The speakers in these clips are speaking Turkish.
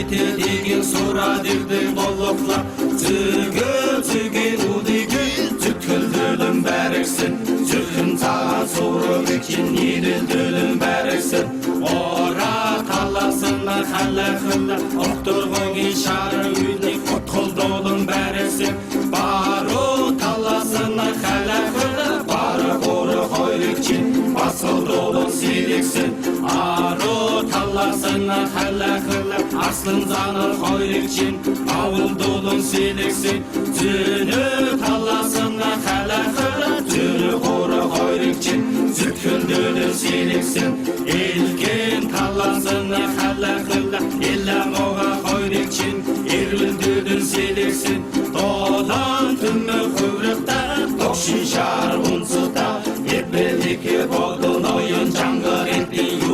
Деген сұра дегді болықла Түгі удығы Түкілділім бәріксін Түкін таған сұрық екен Еділділім бәріксін Ора таласына қалақылы Оқтырғын шары үйіне Құтқылдылым бәріксін Бару таласына қалақылы Бары қоры қойрекчен Басылдылым селексін Ару таласына қалақылы Aslın zanır koyrikçin, avıldolun sileksin Tünü talasına kalakıla, tünü koru koyrikçin Zütküldülün sileksin, ilkin talasına kalakıla İllam oğa koyrikçin, irvildülün sileksin Dolan tümü kuyrukta, dokşin şar unsuda Yepeliki boldun oyun cangır ettin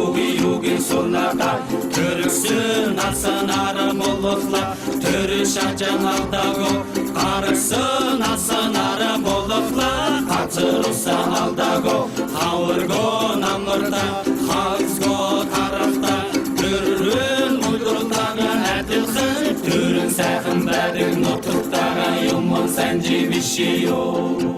yugi sunada Körüksün alsan arım olukla Törüş acan aldago Karıksın alsan arım olukla Katır usan aldago Havırgo namırda Havızgo tarafta Görürün uydurdağı әділхі Түрін сәхін бәдің Нотықтаға юмын сәнжі біші yok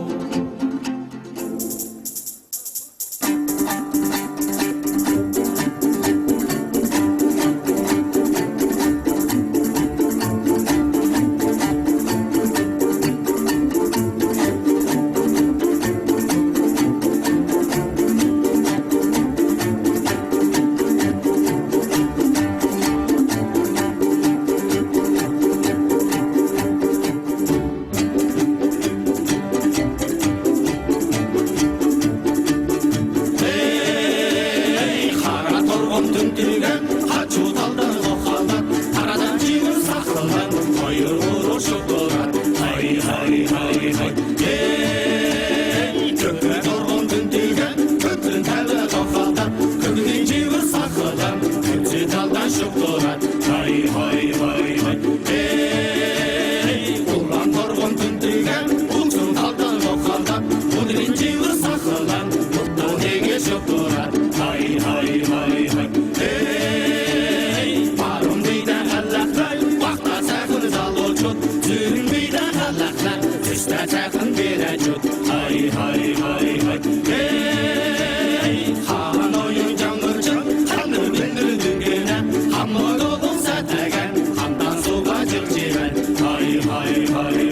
Hey